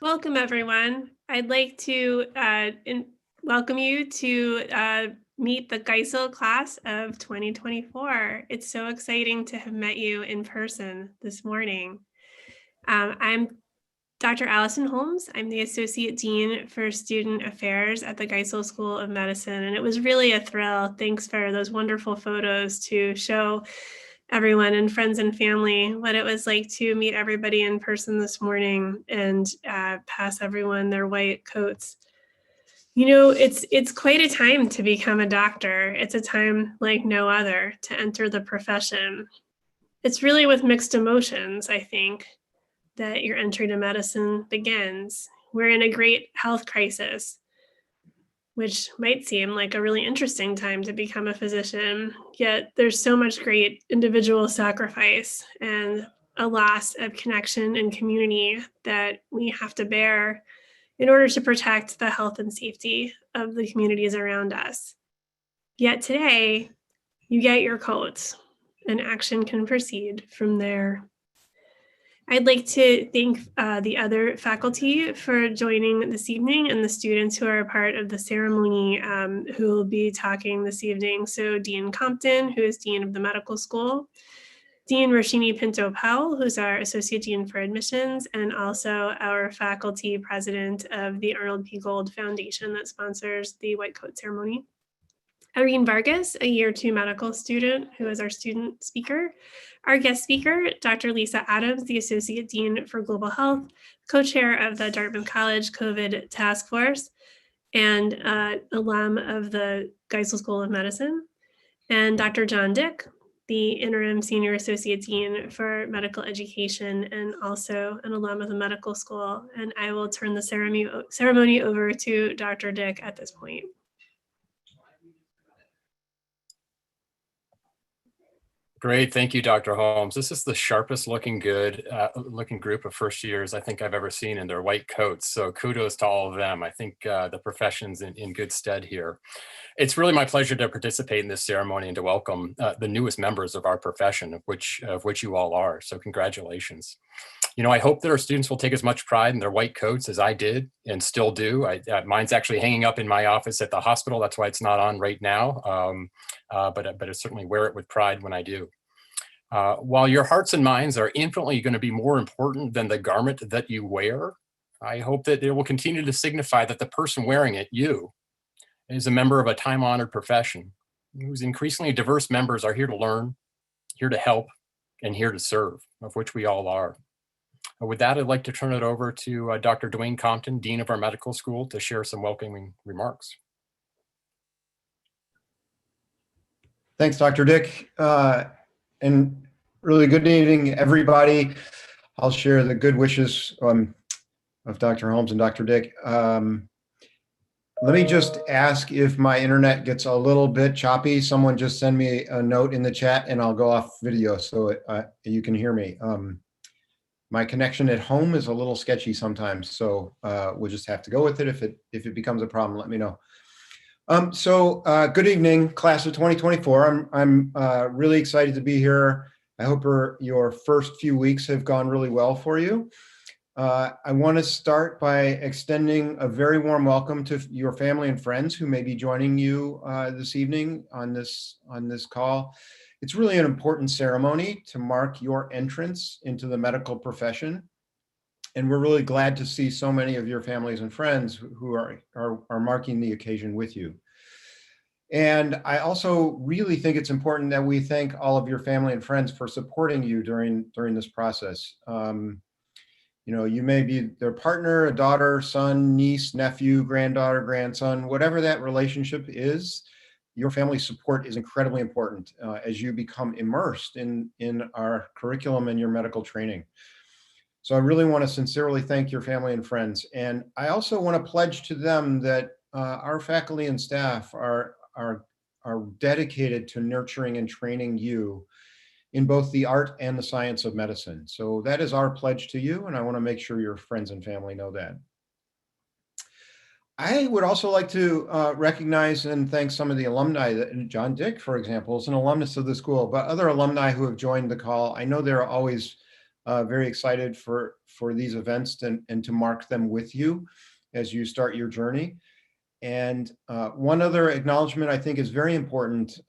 Welcome, everyone. I'd like to welcome you to meet the Geisel class of 2024. It's so exciting to have met you in person this morning. I'm Dr. Allison Holmes. I'm the Associate Dean for Student Affairs at the Geisel School of Medicine, and it was really a thrill. Thanks for those wonderful photos to show everyone and friends and family what it was like to meet everybody in person this morning and pass everyone their white coats. You know, it's quite a time to become a doctor. It's a time like no other to enter the profession. It's really with mixed emotions, I think, that your entry to medicine begins. We're in a great health crisis, which might seem like a really interesting time to become a physician, yet there's so much great individual sacrifice and a loss of connection and community that we have to bear in order to protect the health and safety of the communities around us. Yet today, you get your coats, and action can proceed from there. I'd like to thank the other faculty for joining this evening and the students who are a part of the ceremony who will be talking this evening. So Dean Compton, who is Dean of the Medical School, Dean Roshini Pinto-Powell, who's our Associate Dean for Admissions, and also our faculty president of the Arnold P. Gold Foundation that sponsors the White Coat Ceremony. Irene Vargas, a year 2 medical student who is our student speaker. Our guest speaker, Dr. Lisa Adams, the Associate Dean for Global Health, co-chair of the Dartmouth College COVID Task Force, and alum of the Geisel School of Medicine. And Dr. John Dick, the interim Senior Associate Dean for Medical Education and also an alum of the medical school. And I will turn the ceremony over to Dr. Dick at this point. Great, thank you, Dr. Holmes. This is the sharpest looking group of first years I think I've ever seen in their white coats. So kudos to all of them. I think the profession's in good stead here. It's really my pleasure to participate in this ceremony and to welcome the newest members of our profession, of which you all are. So congratulations. You know, I hope that our students will take as much pride in their white coats as I did and still do. Mine's actually hanging up in my office at the hospital. That's why it's not on right now. But I certainly wear it with pride when I do. While your hearts and minds are infinitely going to be more important than the garment that you wear, I hope that it will continue to signify that the person wearing it, you, is a member of a time-honored profession whose increasingly diverse members are here to learn, here to help, and here to serve, of which we all are. With that, I'd like to turn it over to Dr. Dwayne Compton, Dean of our medical school, to share some welcoming remarks. Thanks, Dr. Dick. And really good evening, everybody. I'll share the good wishes of Dr. Holmes and Dr. Dick. Let me just ask if my internet gets a little bit choppy. Someone just send me a note in the chat and I'll go off video so you can hear me. My connection at home is a little sketchy sometimes, so we'll just have to go with it. If it becomes a problem, let me know. Good evening, class of 2024. I'm really excited to be here. I hope your first few weeks have gone really well for you. I want to start by extending a very warm welcome to your family and friends who may be joining you this evening on this call. It's really an important ceremony to mark your entrance into the medical profession. And we're really glad to see so many of your families and friends who are marking the occasion with you. And I also really think it's important that we thank all of your family and friends for supporting you during this process. You know, you may be their partner, a daughter, son, niece, nephew, granddaughter, grandson, whatever that relationship is. Your family support is incredibly important as you become immersed in our curriculum and your medical training. So I really want to sincerely thank your family and friends. And I also want to pledge to them that our faculty and staff are dedicated to nurturing and training you in both the art and the science of medicine. So that is our pledge to you, and I want to make sure your friends and family know that. I would also like to recognize and thank some of the alumni. John Dick, for example, is an alumnus of the school, but other alumni who have joined the call. I know they're always Very excited for these events and to mark them with you as you start your journey. And one other acknowledgement I think is very important.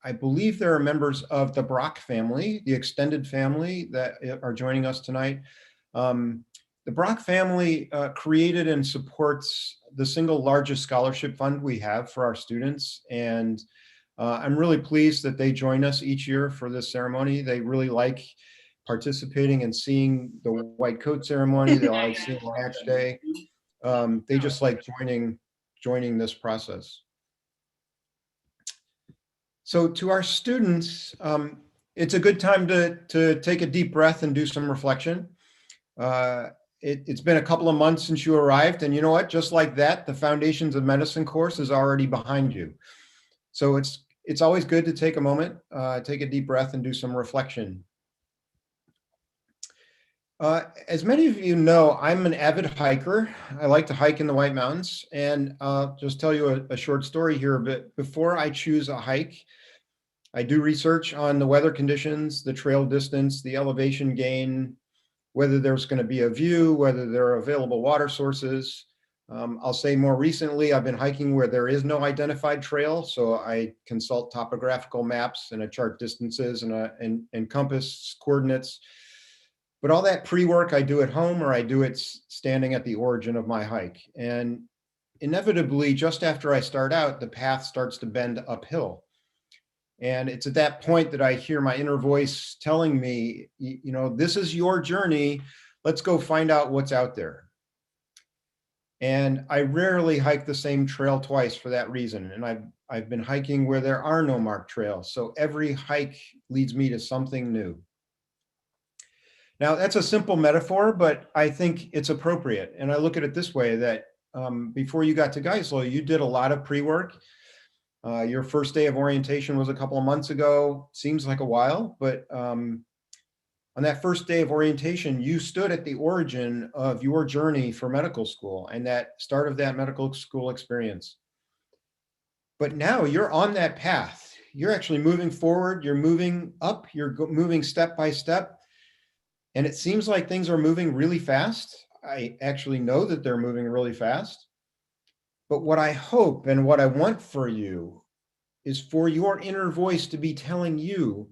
I believe there are members of the Brock family, the extended family, that are joining us tonight. The Brock family created and supports the single largest scholarship fund we have for our students. And I'm really pleased that they join us each year for this ceremony. They really like participating and seeing the white coat ceremony. They like seeing Match Day. They just like joining this process. So to our students, it's a good time to take a deep breath and do some reflection. It's been a couple of months since you arrived, and you know what? Just like that, the Foundations of Medicine course is already behind you. So it's always good to take a moment, take a deep breath and do some reflection. As many of you know, I'm an avid hiker. I like to hike in the White Mountains, and I'll just tell you a short story here. But before I choose a hike, I do research on the weather conditions, the trail distance, the elevation gain, whether there's going to be a view, whether there are available water sources. I'll say more recently, I've been hiking where there is no identified trail, so I consult topographical maps and I chart distances and compass coordinates. But all that pre-work I do at home, or I do it standing at the origin of my hike. And inevitably, just after I start out, the path starts to bend uphill. And it's at that point that I hear my inner voice telling me, you know, this is your journey. Let's go find out what's out there. And I rarely hike the same trail twice for that reason. And I've been hiking where there are no marked trails. So every hike leads me to something new. Now, that's a simple metaphor, but I think it's appropriate. And I look at it this way, that before you got to Geisel, you did a lot of pre-work. Your first day of orientation was a couple of months ago. Seems like a while, but on that first day of orientation, you stood at the origin of your journey for medical school and that start of that medical school experience. But now you're on that path. You're actually moving forward. You're moving up. You're moving step by step. And it seems like things are moving really fast. I actually know that they're moving really fast. But what I hope and what I want for you is for your inner voice to be telling you,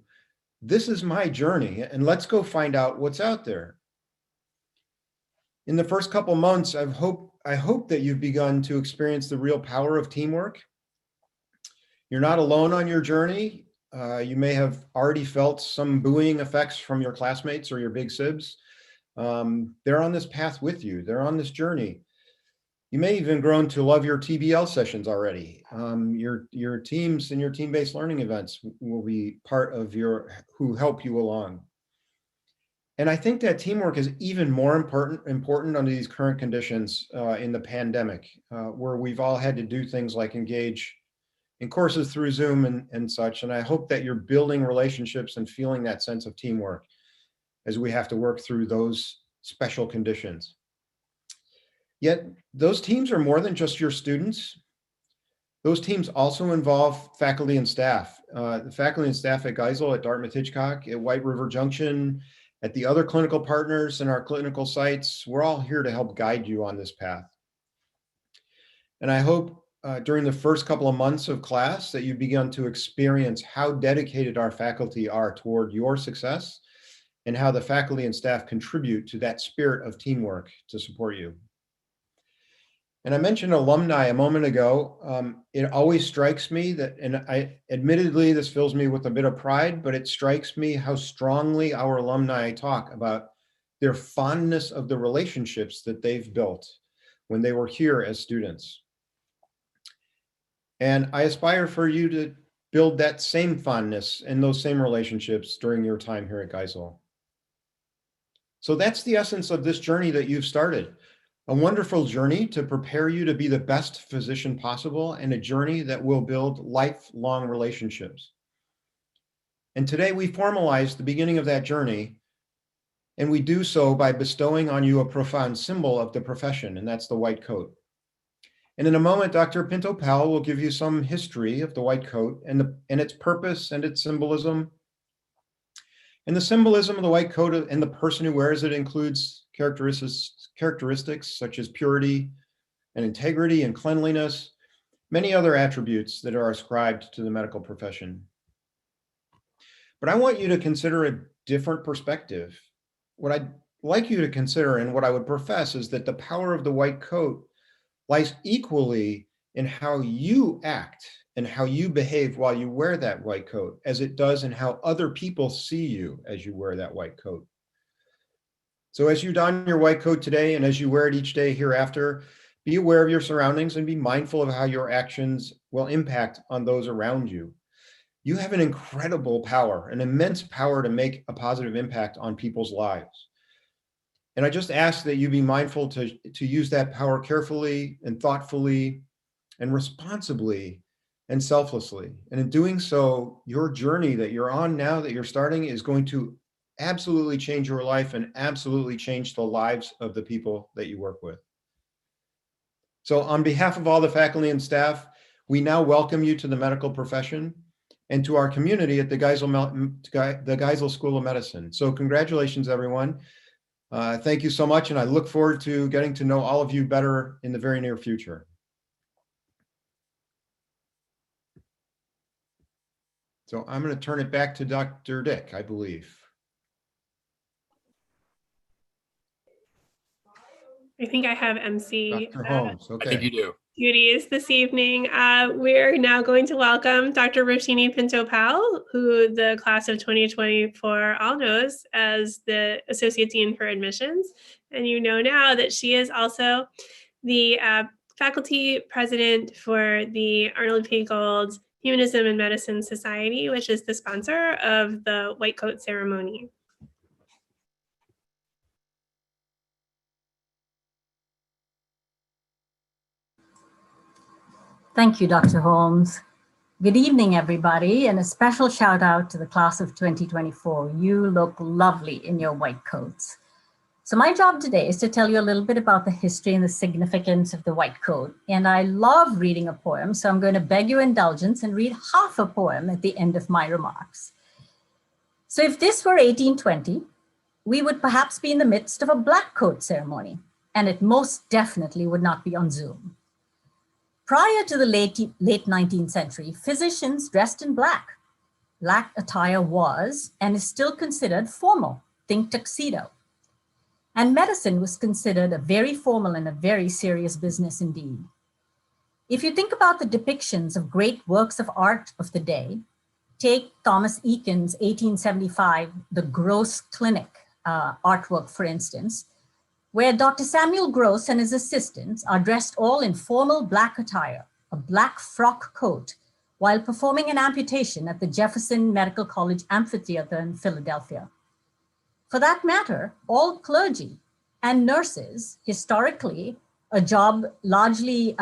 this is my journey, and let's go find out what's out there. In the first couple months, I hope that you've begun to experience the real power of teamwork. You're not alone on your journey. You may have already felt some buoying effects from your classmates or your big sibs. They're on this path with you. They're on this journey. You may even grown to love your TBL sessions already. Your teams and your team-based learning events will be part of who help you along. And I think that teamwork is even more important under these current conditions in the pandemic, where we've all had to do things like engage in courses through Zoom and such. And I hope that you're building relationships and feeling that sense of teamwork as we have to work through those special conditions. Yet those teams are more than just your students. Those teams also involve faculty and staff. The faculty and staff at Geisel, at Dartmouth-Hitchcock, at White River Junction, at the other clinical partners in our clinical sites, we're all here to help guide you on this path. And I hope during the first couple of months of class that you've begun to experience how dedicated our faculty are toward your success and how the faculty and staff contribute to that spirit of teamwork to support you. And I mentioned alumni a moment ago. It always strikes me that, and admittedly, this fills me with a bit of pride, but it strikes me how strongly our alumni talk about their fondness of the relationships that they've built when they were here as students. And I aspire for you to build that same fondness and those same relationships during your time here at Geisel. So that's the essence of this journey that you've started. A wonderful journey to prepare you to be the best physician possible, and a journey that will build lifelong relationships. And today we formalize the beginning of that journey, and we do so by bestowing on you a profound symbol of the profession, and that's the white coat. And in a moment, Dr. Pinto-Powell will give you some history of the white coat and its purpose and its symbolism. And the symbolism of the white coat and the person who wears it includes characteristics such as purity and integrity and cleanliness, many other attributes that are ascribed to the medical profession. But I want you to consider a different perspective. What I'd like you to consider and what I would profess is that the power of the white coat lies equally in how you act and how you behave while you wear that white coat, as it does in how other people see you as you wear that white coat. So as you don your white coat today and as you wear it each day hereafter, be aware of your surroundings and be mindful of how your actions will impact on those around you. You have an incredible power, an immense power to make a positive impact on people's lives. And I just ask that you be mindful to use that power carefully and thoughtfully and responsibly and selflessly. And in doing so, your journey that you're on now, that you're starting, is going to absolutely change your life and absolutely change the lives of the people that you work with. So on behalf of all the faculty and staff, we now welcome you to the medical profession and to our community at the Geisel School of Medicine. So congratulations, everyone. Thank you so much, and I look forward to getting to know all of you better in the very near future. So I'm going to turn it back to Dr. Dick, I believe. I think I have MC Dr. Holmes, okay. I think you do. duties this evening. We're now going to welcome Dr. Roshini Pinto-Powell, who the class of 2024 all knows as the Associate Dean for Admissions. And you know now that she is also the faculty president for the Arnold P. Gold Humanism and Medicine Society, which is the sponsor of the white coat ceremony. Thank you, Dr. Holmes. Good evening, everybody, and a special shout out to the class of 2024. You look lovely in your white coats. So my job today is to tell you a little bit about the history and the significance of the white coat. And I love reading a poem, so I'm going to beg your indulgence and read half a poem at the end of my remarks. So if this were 1820, we would perhaps be in the midst of a black coat ceremony, and it most definitely would not be on Zoom. Prior to the late 19th century, physicians dressed in black. Black attire was and is still considered formal, think tuxedo. And medicine was considered a very formal and a very serious business indeed. If you think about the depictions of great works of art of the day, take Thomas Eakins' 1875, The Gross Clinic artwork, for instance, where Dr. Samuel Gross and his assistants are dressed all in formal black attire, a black frock coat, while performing an amputation at the Jefferson Medical College Amphitheater in Philadelphia. For that matter, all clergy and nurses, historically, a job largely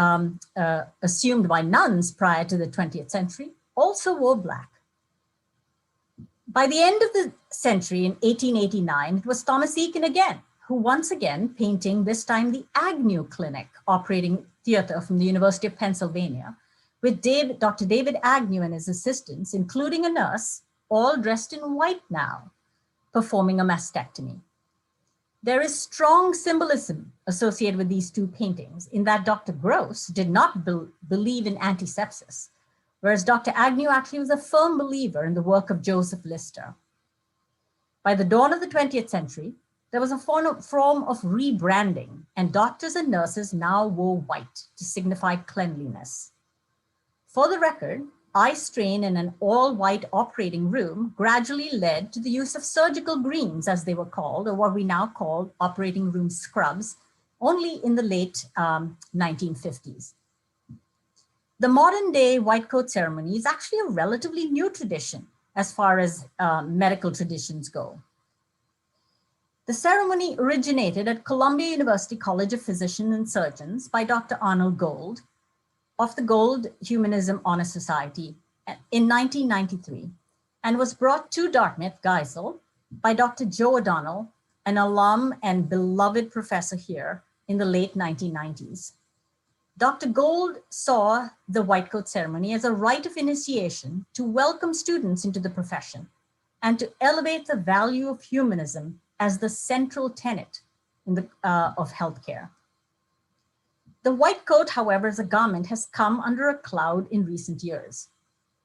assumed by nuns prior to the 20th century, also wore black. By the end of the century, in 1889, it was Thomas Eakins again, who once again painting, this time the Agnew Clinic operating theater from the University of Pennsylvania, with Dr. David Agnew and his assistants, including a nurse, all dressed in white now, performing a mastectomy. There is strong symbolism associated with these two paintings in that Dr. Gross did not believe in antisepsis, whereas Dr. Agnew actually was a firm believer in the work of Joseph Lister. By the dawn of the 20th century, there was a form of rebranding, and doctors and nurses now wore white to signify cleanliness. For the record, eye strain in an all-white operating room gradually led to the use of surgical greens, as they were called, or what we now call operating room scrubs, only in the late 1950s. The modern day white coat ceremony is actually a relatively new tradition as far as medical traditions go. The ceremony originated at Columbia University College of Physicians and Surgeons by Dr. Arnold Gold of the Gold Humanism Honor Society in 1993 and was brought to Dartmouth, Geisel, by Dr. Joe O'Donnell, an alum and beloved professor here in the late 1990s. Dr. Gold saw the white coat ceremony as a rite of initiation to welcome students into the profession and to elevate the value of humanism as the central tenet of healthcare. The white coat, however, as a garment has come under a cloud in recent years.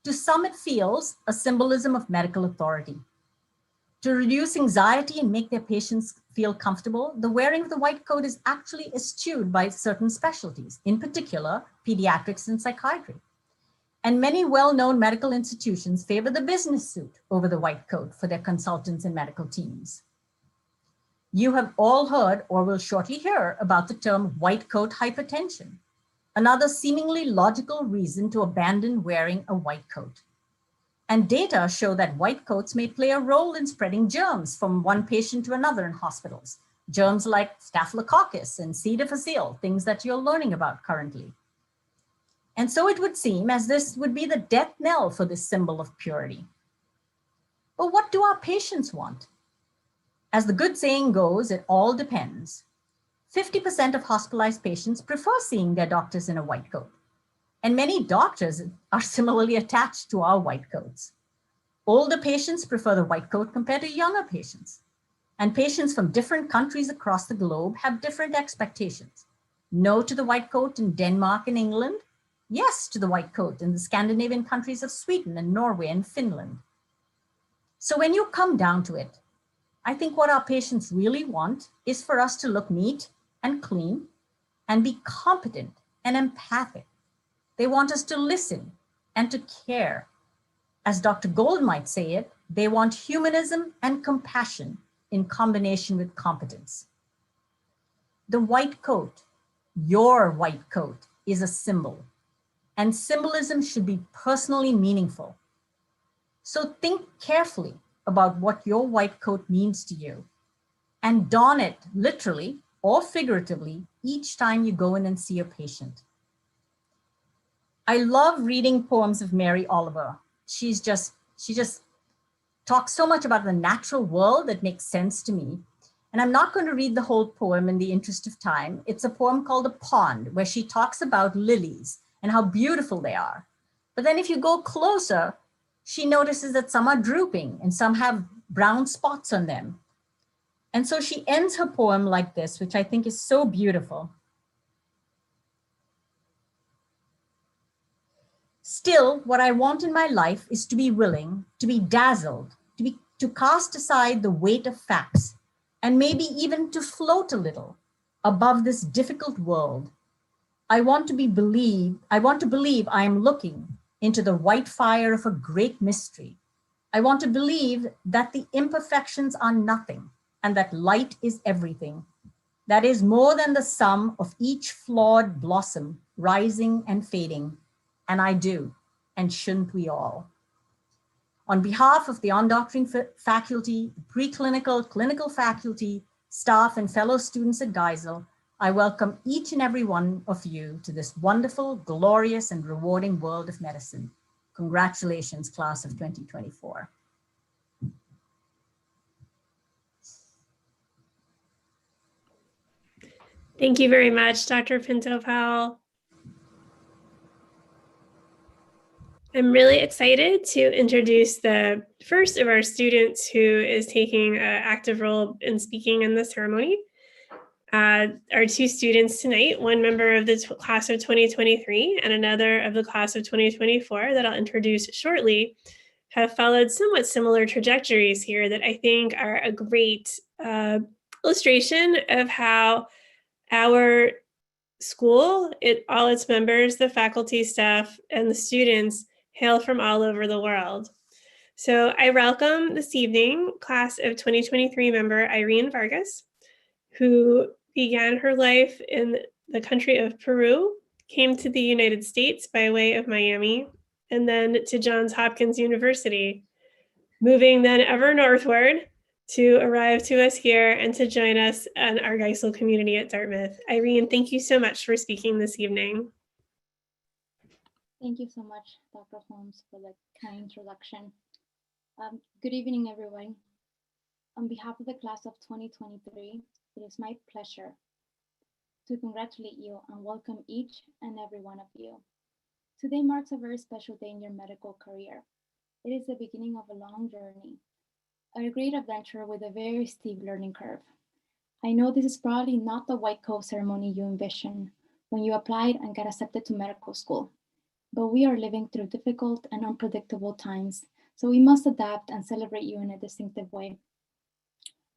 To some, it feels a symbolism of medical authority. To reduce anxiety and make their patients feel comfortable, the wearing of the white coat is actually eschewed by certain specialties, in particular, pediatrics and psychiatry. And many well-known medical institutions favor the business suit over the white coat for their consultants and medical teams. You have all heard or will shortly hear about the term white coat hypertension, another seemingly logical reason to abandon wearing a white coat. And data show that white coats may play a role in spreading germs from one patient to another in hospitals. Germs like Staphylococcus and C. difficile, things that you're learning about currently. And so it would seem as this would be the death knell for this symbol of purity. But what do our patients want? As the good saying goes, it all depends. 50% of hospitalized patients prefer seeing their doctors in a white coat. And many doctors are similarly attached to our white coats. Older patients prefer the white coat compared to younger patients. And patients from different countries across the globe have different expectations. No to the white coat in Denmark and England. Yes to the white coat in the Scandinavian countries of Sweden and Norway and Finland. So when you come down to it, I think what our patients really want is for us to look neat and clean and be competent and empathic. They want us to listen and to care. As Dr. Gold might say it, they want humanism and compassion in combination with competence. The white coat, your white coat, is a symbol, and symbolism should be personally meaningful. So think carefully about what your white coat means to you and don it literally or figuratively each time you go in and see a patient. I love reading poems of Mary Oliver. She just talks so much about the natural world that makes sense to me. And I'm not going to read the whole poem in the interest of time. It's a poem called A Pond, where she talks about lilies and how beautiful they are. But then if you go closer, she notices that some are drooping and some have brown spots on them. And so she ends her poem like this, which I think is so beautiful. Still, what I want in my life is to be willing, to be dazzled, to cast aside the weight of facts, and maybe even to float a little above this difficult world. I want to believe I am looking into the white fire of a great mystery. I want to believe that the imperfections are nothing and that light is everything. That is more than the sum of each flawed blossom rising and fading. And I do, and shouldn't we all? On behalf of the on-doctoring faculty, the preclinical, clinical faculty, staff, and fellow students at Geisel, I welcome each and every one of you to this wonderful, glorious, and rewarding world of medicine. Congratulations, class of 2024. Thank you very much, Dr. Pinto-Powell. I'm really excited to introduce the first of our students who is taking an active role in speaking in the ceremony. Our two students tonight, one member of the class of 2023 and another of the class of 2024 that I'll introduce shortly, have followed somewhat similar trajectories here that I think are a great illustration of how our school, all its members, the faculty, staff, and the students hail from all over the world. So I welcome this evening class of 2023 member Irene Vargas, who began her life in the country of Peru, came to the United States by way of Miami, and then to Johns Hopkins University, moving then ever northward to arrive to us here and to join us in our Geisel community at Dartmouth. Irene, thank you so much for speaking this evening. Thank you so much, Dr. Holmes, for the kind introduction. Good evening, everyone. On behalf of the class of 2023, it is my pleasure to congratulate you and welcome each and every one of you. Today marks a very special day in your medical career. It is the beginning of a long journey, a great adventure with a very steep learning curve. I know this is probably not the white coat ceremony you envisioned when you applied and got accepted to medical school, but we are living through difficult and unpredictable times, so we must adapt and celebrate you in a distinctive way.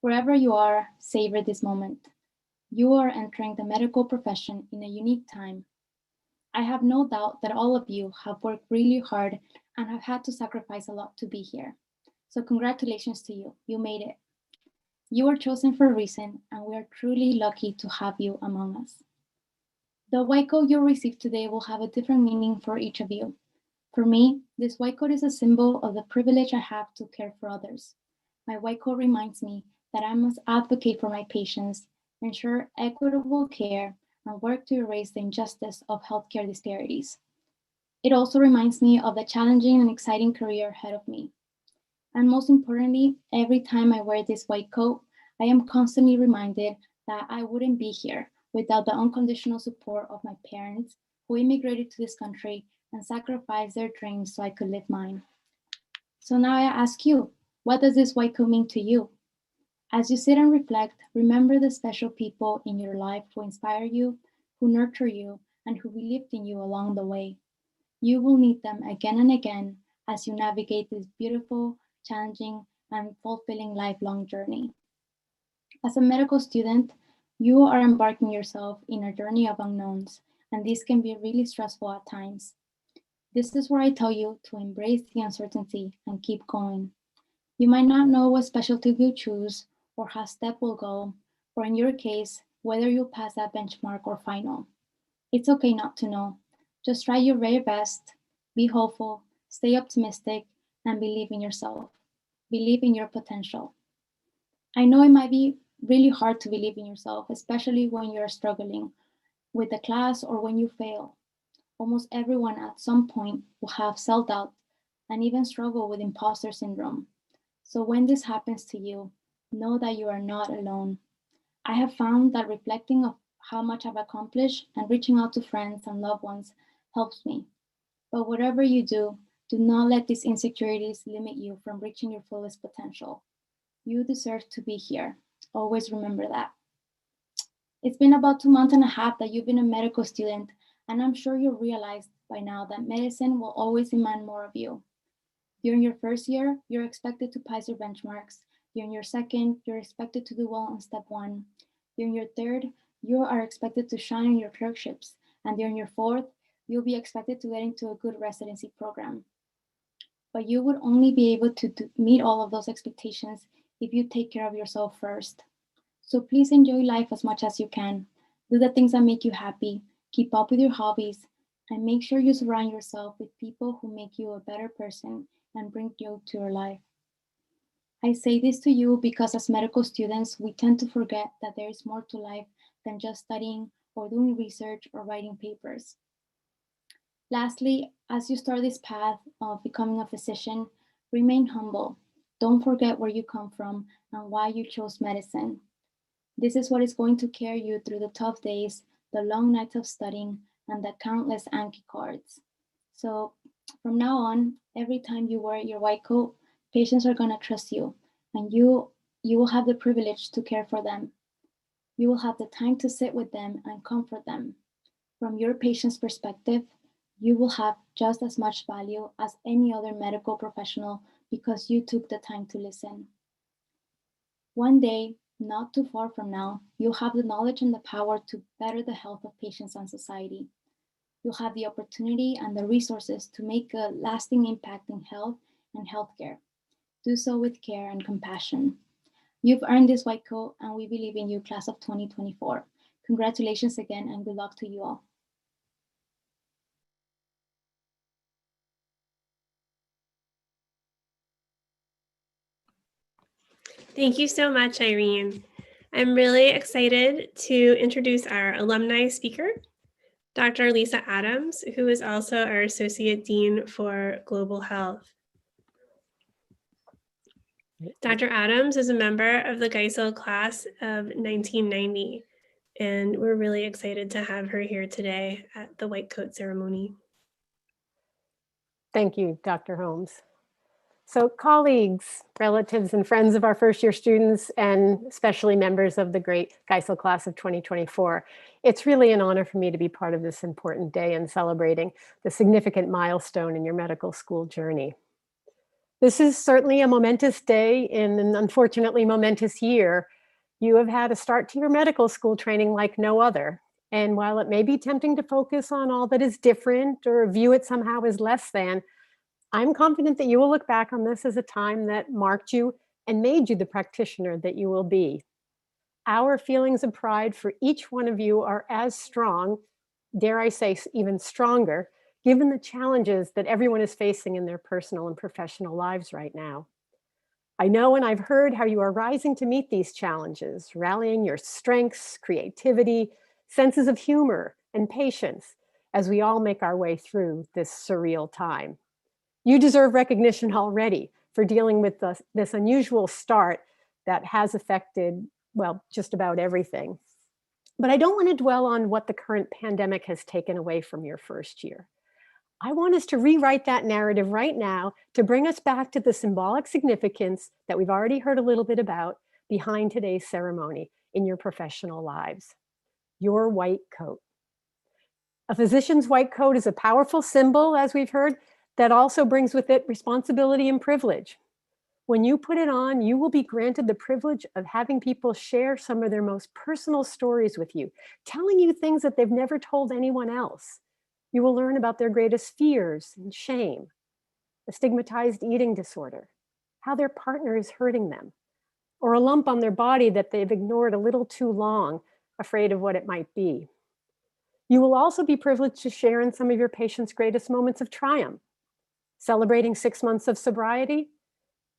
Wherever you are, savor this moment. You are entering the medical profession in a unique time. I have no doubt that all of you have worked really hard and have had to sacrifice a lot to be here. So congratulations to you, you made it. You were chosen for a reason, and we are truly lucky to have you among us. The white coat you'll receive today will have a different meaning for each of you. For me, this white coat is a symbol of the privilege I have to care for others. My white coat reminds me that I must advocate for my patients, ensure equitable care, and work to erase the injustice of healthcare disparities. It also reminds me of the challenging and exciting career ahead of me. And most importantly, every time I wear this white coat, I am constantly reminded that I wouldn't be here without the unconditional support of my parents who immigrated to this country and sacrificed their dreams so I could live mine. So now I ask you, what does this white coat mean to you? As you sit and reflect, remember the special people in your life who inspire you, who nurture you, and who believed in you along the way. You will meet them again and again as you navigate this beautiful, challenging, and fulfilling lifelong journey. As a medical student, you are embarking yourself in a journey of unknowns, and this can be really stressful at times. This is where I tell you to embrace the uncertainty and keep going. You might not know what specialty you'll choose or how STEP will go, or in your case, whether you'll pass that benchmark or final. It's okay not to know. Just try your very best, be hopeful, stay optimistic, and believe in yourself. Believe in your potential. I know it might be really hard to believe in yourself, especially when you're struggling with the class or when you fail. Almost everyone at some point will have self-doubt and even struggle with imposter syndrome. So when this happens to you, know that you are not alone. I have found that reflecting of how much I've accomplished and reaching out to friends and loved ones helps me. But whatever you do not let these insecurities limit you from reaching your fullest potential. You deserve to be here. Always remember that. It's been about 2 months and a half that you've been a medical student, and I'm sure you realized by now that medicine will always demand more of you. During your first year, you're expected to pass your benchmarks. During your second, you're expected to do well on step 1. During your third, you are expected to shine in your clerkships. And during your fourth, you'll be expected to get into a good residency program. But you would only be able to meet all of those expectations if you take care of yourself first. So please enjoy life as much as you can. Do the things that make you happy, keep up with your hobbies, and make sure you surround yourself with people who make you a better person and bring joy to your life. I say this to you because as medical students, we tend to forget that there is more to life than just studying or doing research or writing papers. Lastly, as you start this path of becoming a physician, remain humble. Don't forget where you come from and why you chose medicine. This is what is going to carry you through the tough days, the long nights of studying, and the countless Anki cards. So from now on, every time you wear your white coat, patients are gonna trust you, and you will have the privilege to care for them. You will have the time to sit with them and comfort them. From your patient's perspective, you will have just as much value as any other medical professional because you took the time to listen. One day, not too far from now, you'll have the knowledge and the power to better the health of patients and society. You'll have the opportunity and the resources to make a lasting impact in health and healthcare. Do so with care and compassion. You've earned this white coat, and we believe in you, class of 2024. Congratulations again, and good luck to you all. Thank you so much, Irene. I'm really excited to introduce our alumni speaker, Dr. Lisa Adams, who is also our Associate Dean for Global Health. Dr. Adams is a member of the Geisel class of 1990, and we're really excited to have her here today at the White Coat ceremony. Thank you, Dr. Holmes. So colleagues, relatives, and friends of our first year students, and especially members of the great Geisel class of 2024, it's really an honor for me to be part of this important day and celebrating the significant milestone in your medical school journey. This is certainly a momentous day in an unfortunately momentous year. You have had a start to your medical school training like no other. And while it may be tempting to focus on all that is different or view it somehow as less than, I'm confident that you will look back on this as a time that marked you and made you the practitioner that you will be. Our feelings of pride for each one of you are as strong, dare I say even stronger, given the challenges that everyone is facing in their personal and professional lives right now. I know and I've heard how you are rising to meet these challenges, rallying your strengths, creativity, senses of humor, and patience as we all make our way through this surreal time. You deserve recognition already for dealing with this unusual start that has affected, well, just about everything. But I don't want to dwell on what the current pandemic has taken away from your first year. I want us to rewrite that narrative right now to bring us back to the symbolic significance that we've already heard a little bit about behind today's ceremony in your professional lives. Your white coat. A physician's white coat is a powerful symbol, as we've heard, that also brings with it responsibility and privilege. When you put it on, you will be granted the privilege of having people share some of their most personal stories with you, telling you things that they've never told anyone else. You will learn about their greatest fears and shame, a stigmatized eating disorder, how their partner is hurting them, or a lump on their body that they've ignored a little too long, afraid of what it might be. You will also be privileged to share in some of your patients' greatest moments of triumph, celebrating 6 months of sobriety,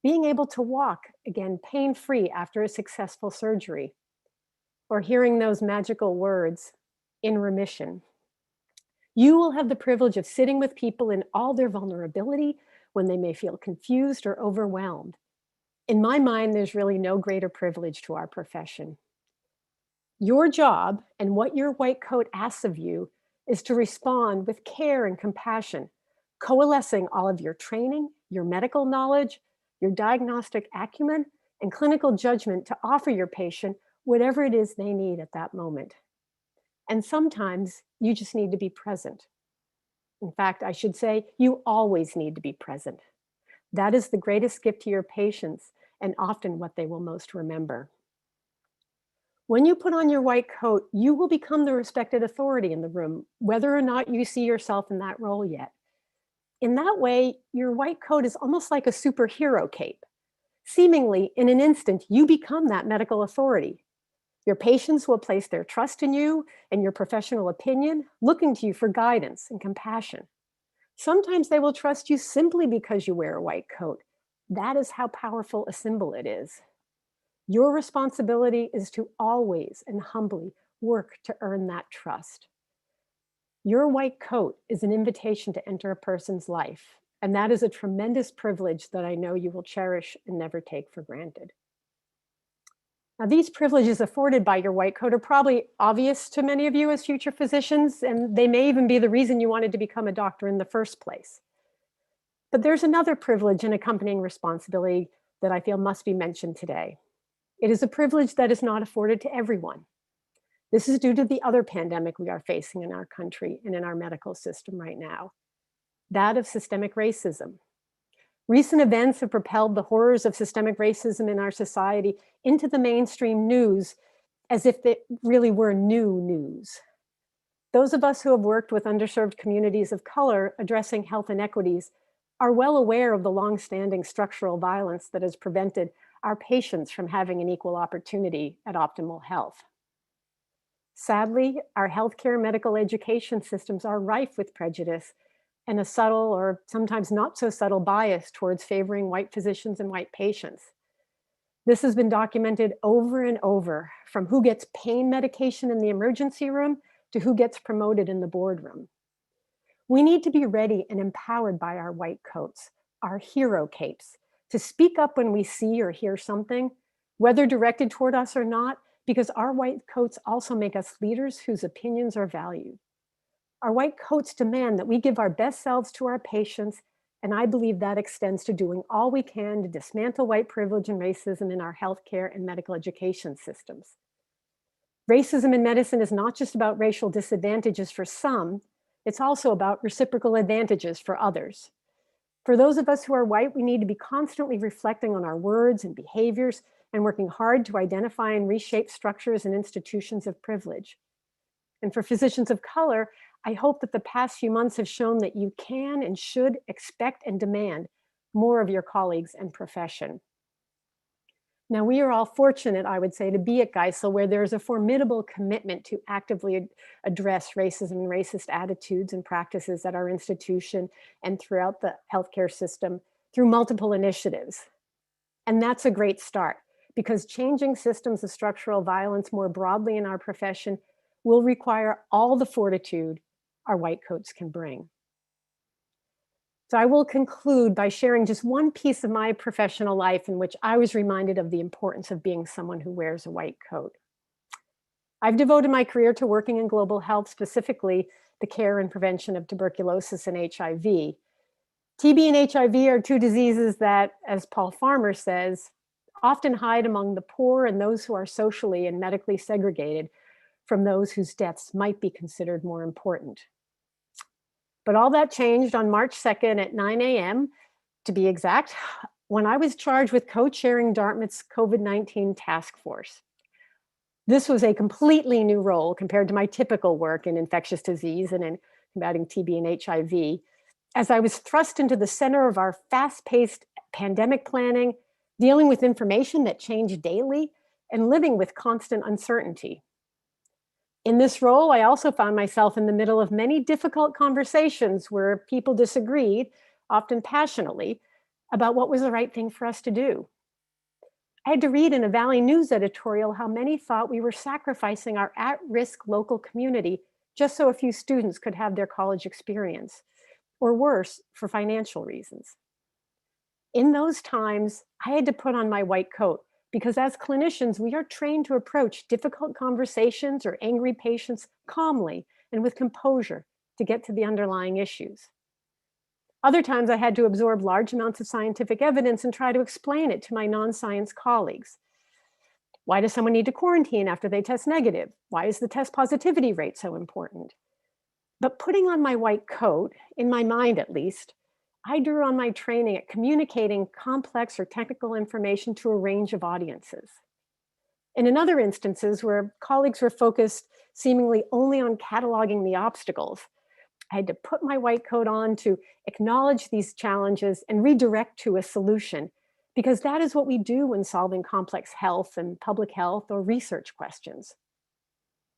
being able to walk again pain-free after a successful surgery, or hearing those magical words, in remission. You will have the privilege of sitting with people in all their vulnerability when they may feel confused or overwhelmed. In my mind, there's really no greater privilege to our profession. Your job and what your white coat asks of you is to respond with care and compassion, coalescing all of your training, your medical knowledge, your diagnostic acumen, and clinical judgment to offer your patient whatever it is they need at that moment. And sometimes you just need to be present. In fact, I should say, you always need to be present. That is the greatest gift to your patients and often what they will most remember. When you put on your white coat, you will become the respected authority in the room, whether or not you see yourself in that role yet. In that way, your white coat is almost like a superhero cape. Seemingly, in an instant, you become that medical authority. Your patients will place their trust in you and your professional opinion, looking to you for guidance and compassion. Sometimes they will trust you simply because you wear a white coat. That is how powerful a symbol it is. Your responsibility is to always and humbly work to earn that trust. Your white coat is an invitation to enter a person's life, and that is a tremendous privilege that I know you will cherish and never take for granted. Now, these privileges afforded by your white coat are probably obvious to many of you as future physicians, and they may even be the reason you wanted to become a doctor in the first place. But there's another privilege and accompanying responsibility that I feel must be mentioned today. It is a privilege that is not afforded to everyone. This is due to the other pandemic we are facing in our country and in our medical system right now, that of systemic racism. Recent events have propelled the horrors of systemic racism in our society into the mainstream news as if they really were new news. Those of us who have worked with underserved communities of color addressing health inequities are well aware of the longstanding structural violence that has prevented our patients from having an equal opportunity at optimal health. Sadly, our healthcare medical education systems are rife with prejudice and a subtle or sometimes not so subtle bias towards favoring white physicians and white patients. This has been documented over and over, from who gets pain medication in the emergency room to who gets promoted in the boardroom. We need to be ready and empowered by our white coats, our hero capes, to speak up when we see or hear something, whether directed toward us or not, because our white coats also make us leaders whose opinions are valued. Our white coats demand that we give our best selves to our patients And I believe that extends to doing all we can to dismantle white privilege and racism in our healthcare and medical education systems. Racism in medicine is not just about racial disadvantages for some, it's also about reciprocal advantages for others. For those of us who are white, we need to be constantly reflecting on our words and behaviors and working hard to identify and reshape structures and institutions of privilege. And for physicians of color, I hope that the past few months have shown that you can and should expect and demand more of your colleagues and profession. Now, we are all fortunate, I would say, to be at Geisel, where there's a formidable commitment to actively address racism and racist attitudes and practices at our institution and throughout the healthcare system through multiple initiatives. And that's a great start, because changing systems of structural violence more broadly in our profession will require all the fortitude our white coats can bring. So I will conclude by sharing just one piece of my professional life in which I was reminded of the importance of being someone who wears a white coat. I've devoted my career to working in global health, specifically the care and prevention of tuberculosis and HIV. TB and HIV are two diseases that, as Paul Farmer says, often hide among the poor and those who are socially and medically segregated from those whose deaths might be considered more important. But all that changed on March 2nd at 9 a.m., to be exact, when I was charged with co-chairing Dartmouth's COVID-19 task force. This was a completely new role compared to my typical work in infectious disease and in combating TB and HIV, as I was thrust into the center of our fast-paced pandemic planning, dealing with information that changed daily, and living with constant uncertainty. In this role, I also found myself in the middle of many difficult conversations where people disagreed, often passionately, about what was the right thing for us to do. I had to read in a Valley News editorial how many thought we were sacrificing our at-risk local community just so a few students could have their college experience, or worse, for financial reasons. In those times, I had to put on my white coat, because as clinicians, we are trained to approach difficult conversations or angry patients calmly and with composure to get to the underlying issues. Other times I had to absorb large amounts of scientific evidence and try to explain it to my non-science colleagues. Why does someone need to quarantine after they test negative? Why is the test positivity rate so important? But putting on my white coat, in my mind at least, I drew on my training at communicating complex or technical information to a range of audiences. And in other instances where colleagues were focused seemingly only on cataloging the obstacles, I had to put my white coat on to acknowledge these challenges and redirect to a solution, because that is what we do when solving complex health and public health or research questions.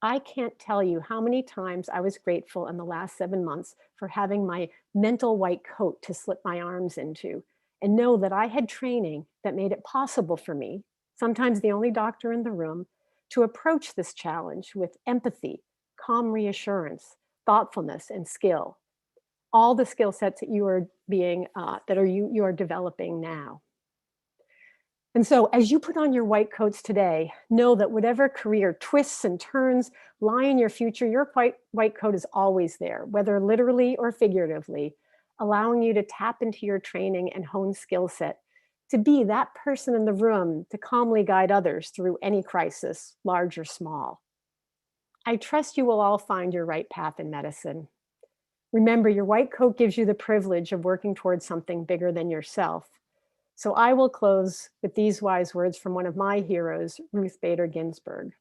I can't tell you how many times I was grateful in the last 7 months for having my mental white coat to slip my arms into and know that I had training that made it possible for me, sometimes the only doctor in the room, to approach this challenge with empathy, calm reassurance, thoughtfulness, and skill. All the skill sets that you are developing now. And so as you put on your white coats today, know that whatever career twists and turns lie in your future, your white coat is always there, whether literally or figuratively, allowing you to tap into your training and hone skill set to be that person in the room to calmly guide others through any crisis, large or small. I trust you will all find your right path in medicine. Remember, your white coat gives you the privilege of working towards something bigger than yourself. So I will close with these wise words from one of my heroes, Ruth Bader Ginsburg.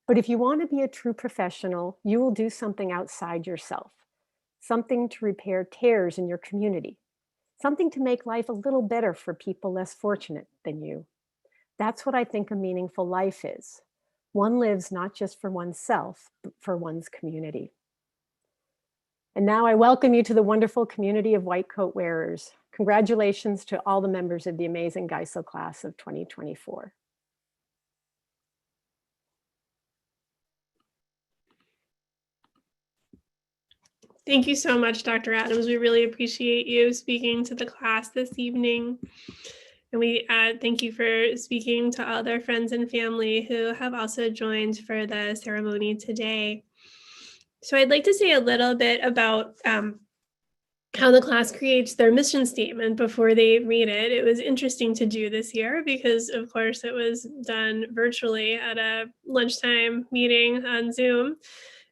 But if you want to be a true professional, you will do something outside yourself, something to repair tears in your community, something to make life a little better for people less fortunate than you. That's what I think a meaningful life is. One lives not just for oneself, but for one's community. And now I welcome you to the wonderful community of white coat wearers. Congratulations to all the members of the amazing Geisel class of 2024. Thank you so much, Dr. Adams. We really appreciate you speaking to the class this evening. And we thank you for speaking to all their friends and family who have also joined for the ceremony today. So I'd like to say a little bit about how the class creates their mission statement before they read it. It was interesting to do this year because, of course, it was done virtually at a lunchtime meeting on Zoom,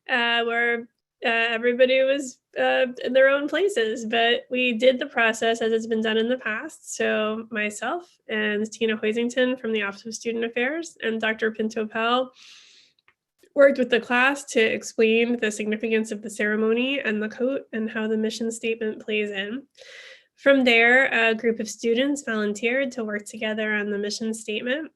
where everybody was in their own places. But we did the process as it's been done in the past. So myself and Tina Hoisington from the Office of Student Affairs and Dr. Pinto Pell worked with the class to explain the significance of the ceremony and the coat and how the mission statement plays in. From there, a group of students volunteered to work together on the mission statement.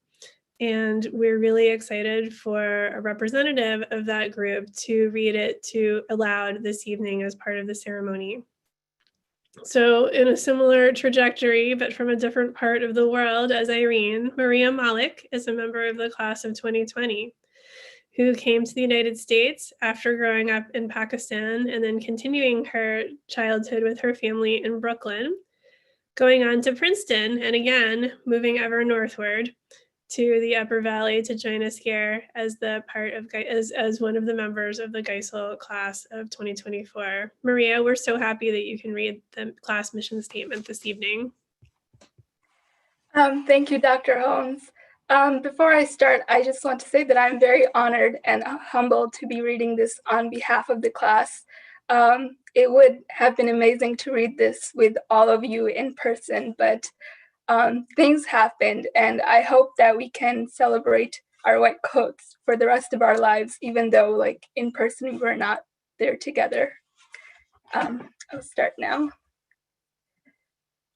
And we're really excited for a representative of that group to read it aloud this evening as part of the ceremony. So in a similar trajectory, but from a different part of the world as Irene, Maria Malik is a member of the class of 2020. Who came to the United States after growing up in Pakistan and then continuing her childhood with her family in Brooklyn, going on to Princeton, and again, moving ever northward to the Upper Valley to join us here as as one of the members of the Geisel class of 2024. Maria, we're so happy that you can read the class mission statement this evening. Thank you, Dr. Holmes. Before I start, I just want to say that I'm very honored and humbled to be reading this on behalf of the class. It would have been amazing to read this with all of you in person, but things happened, and I hope that we can celebrate our white coats for the rest of our lives, even though, like, in person, we're not there together. I'll start now.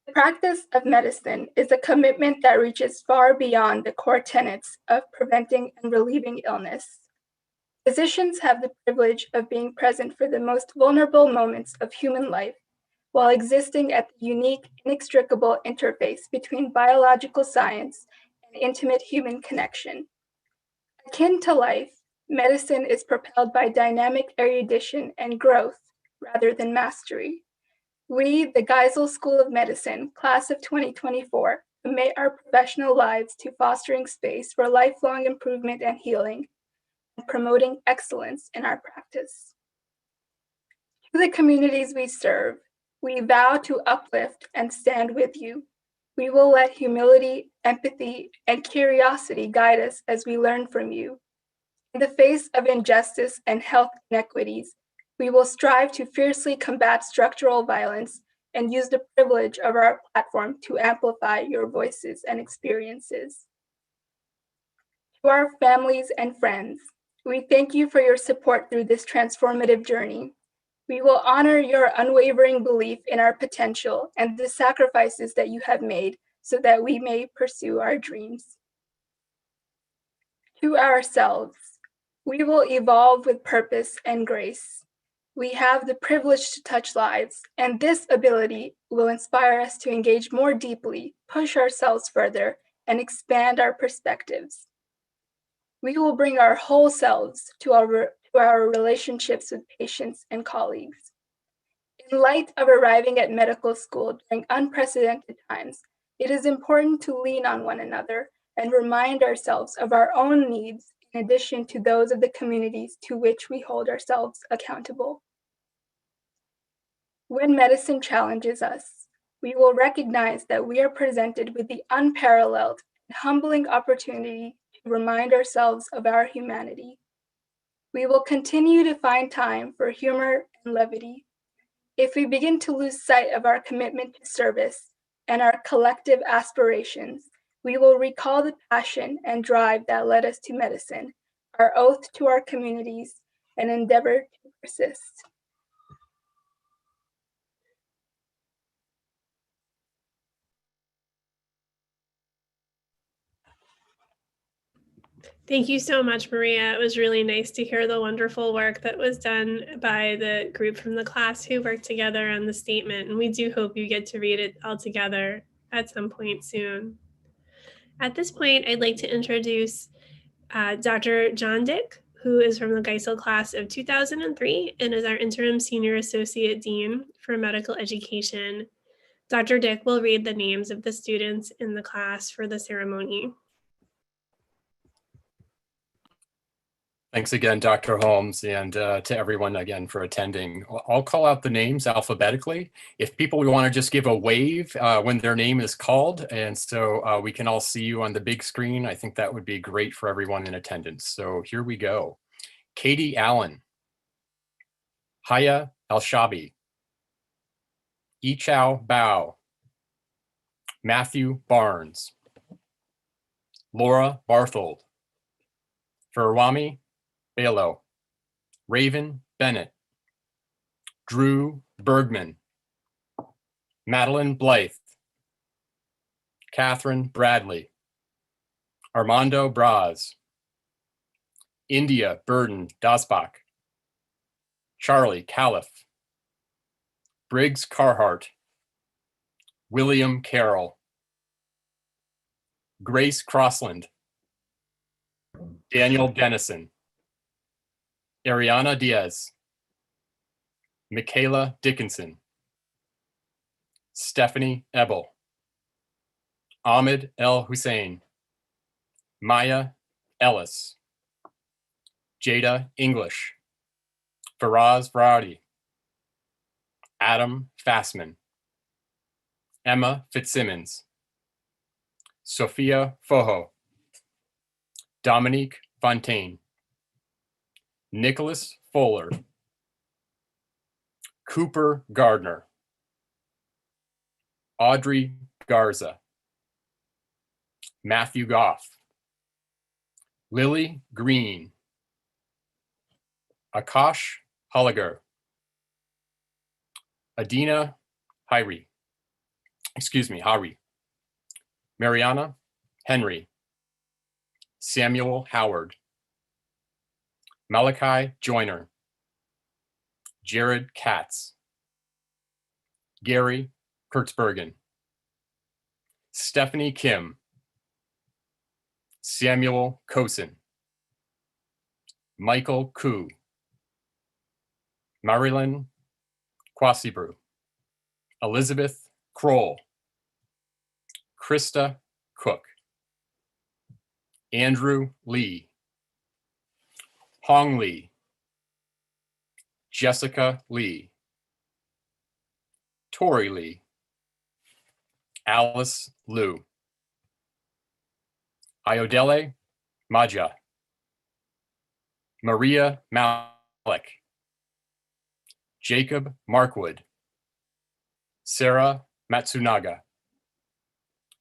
The practice of medicine is a commitment that reaches far beyond the core tenets of preventing and relieving illness. Physicians have the privilege of being present for the most vulnerable moments of human life while existing at the unique, inextricable interface between biological science and intimate human connection. Akin to life, medicine is propelled by dynamic erudition and growth rather than mastery. We, the Geisel School of Medicine, class of 2024, commit our professional lives to fostering space for lifelong improvement and healing, and promoting excellence in our practice. To the communities we serve, we vow to uplift and stand with you. We will let humility, empathy, and curiosity guide us as we learn from you. In the face of injustice and health inequities, we will strive to fiercely combat structural violence and use the privilege of our platform to amplify your voices and experiences. To our families and friends, we thank you for your support through this transformative journey. We will honor your unwavering belief in our potential and the sacrifices that you have made so that we may pursue our dreams. To ourselves, we will evolve with purpose and grace. We have the privilege to touch lives, and this ability will inspire us to engage more deeply, push ourselves further, and expand our perspectives. We will bring our whole selves to our relationships with patients and colleagues. In light of arriving at medical school during unprecedented times, it is important to lean on one another and remind ourselves of our own needs in addition to those of the communities to which we hold ourselves accountable. When medicine challenges us, we will recognize that we are presented with the unparalleled and humbling opportunity to remind ourselves of our humanity. We will continue to find time for humor and levity. If we begin to lose sight of our commitment to service and our collective aspirations, we will recall the passion and drive that led us to medicine, our oath to our communities, and endeavor to persist. Thank you so much, Maria. It was really nice to hear the wonderful work that was done by the group from the class who worked together on the statement. And we do hope you get to read it all together at some point soon. At this point, I'd like to introduce Dr. John Dick, who is from the Geisel class of 2003 and is our interim senior associate dean for medical education. Dr. Dick will read the names of the students in the class for the ceremony. Thanks again, Dr. Holmes, and to everyone again for attending. I'll call out the names alphabetically. If people want to just give a wave when their name is called, and so we can all see you on the big screen, I think that would be great for everyone in attendance. So here we go. Katie Allen, Haya El-Shabi, Ichao Bao, Matthew Barnes, Laura Barthold, Farwami Balo, Raven Bennett, Drew Bergman, Madeline Blythe, Catherine Bradley, Armando Braz, India Burden Dasbach, Charlie Califf, Briggs Carhart, William Carroll, Grace Crossland, Daniel Dennison, Ariana Diaz, Michaela Dickinson, Stephanie Ebel, Ahmed El Hussein, Maya Ellis, Jada English, Faraz Varadi, Adam Fassman, Emma Fitzsimmons, Sophia Foho, Dominique Fontaine, Nicholas Fuller, Cooper Gardner, Audrey Garza, Matthew Goff, Lily Green, Akash Holliger, Adina Hari, Mariana Henry, Samuel Howard, Malachi Joyner, Jared Katz, Gary Kurtzbergen, Stephanie Kim, Samuel Kosin, Michael Koo, Marilyn Quasibrew, Elizabeth Kroll, Krista Cook, Andrew Lee, Hong Lee, Jessica Lee, Tori Lee, Alice Liu, Ayodele Maja, Maria Malik, Jacob Markwood, Sarah Matsunaga,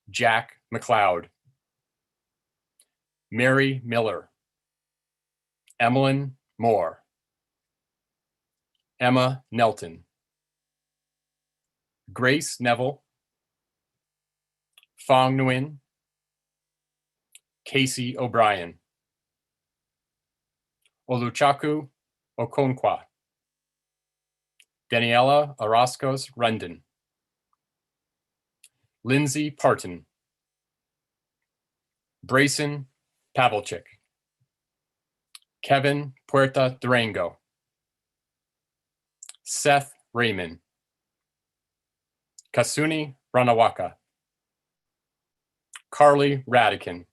Jack McLeod, Mary Miller, Emmeline Moore, Emma Nelton, Grace Neville, Fong Nguyen, Casey O'Brien, Oluchaku Okonkwa, Daniela Orozco's Rendon, Lindsay Parton, Brayson Pavelchik, Kevin Puerta Durango, Seth Raymond, Kasuni Ranawaka, Carly Radican,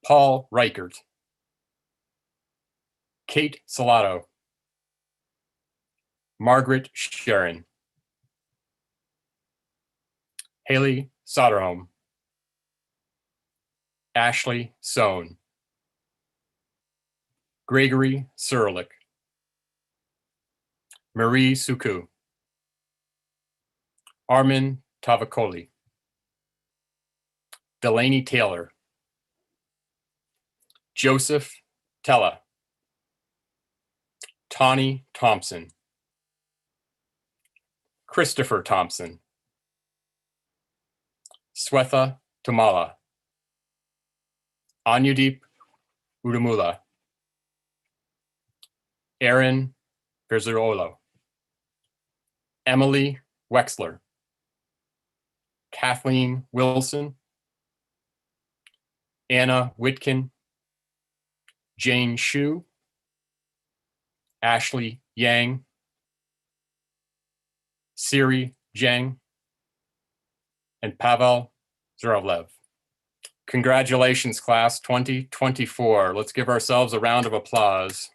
Paul Reichert, Kate Salato, Margaret Sharon, Haley Soderholm, Ashley Sohn, Gregory Surlick, Marie Suku, Armin Tavakoli, Delaney Taylor, Joseph Tella, Tawny Thompson, Christopher Thompson, Swetha Tamala, Anyudeep Udamula, Aaron Verzerolo, Emily Wexler, Kathleen Wilson, Anna Whitkin, Jane Shu, Ashley Yang, Siri Zhang, and Pavel Zurovlev. Congratulations, class 2024. Let's give ourselves a round of applause.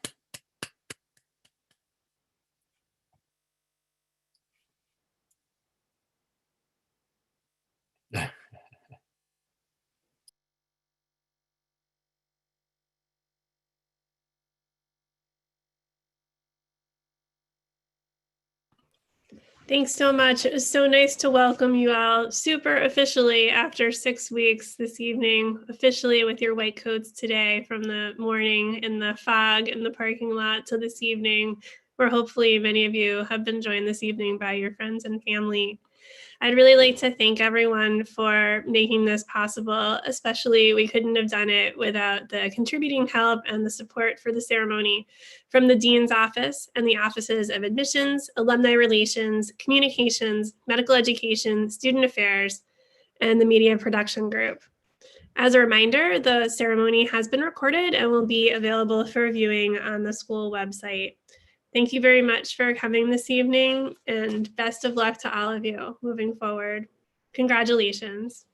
Thanks so much. It was so nice to welcome you all super officially after 6 weeks this evening, officially with your white coats today, from the morning in the fog in the parking lot to this evening, where hopefully many of you have been joined this evening by your friends and family. I'd really like to thank everyone for making this possible, especially we couldn't have done it without the contributing help and the support for the ceremony from the Dean's Office and the Offices of Admissions, Alumni Relations, Communications, Medical Education, Student Affairs, and the Media Production Group. As a reminder, the ceremony has been recorded and will be available for viewing on the school website. Thank you very much for coming this evening, and best of luck to all of you moving forward. Congratulations.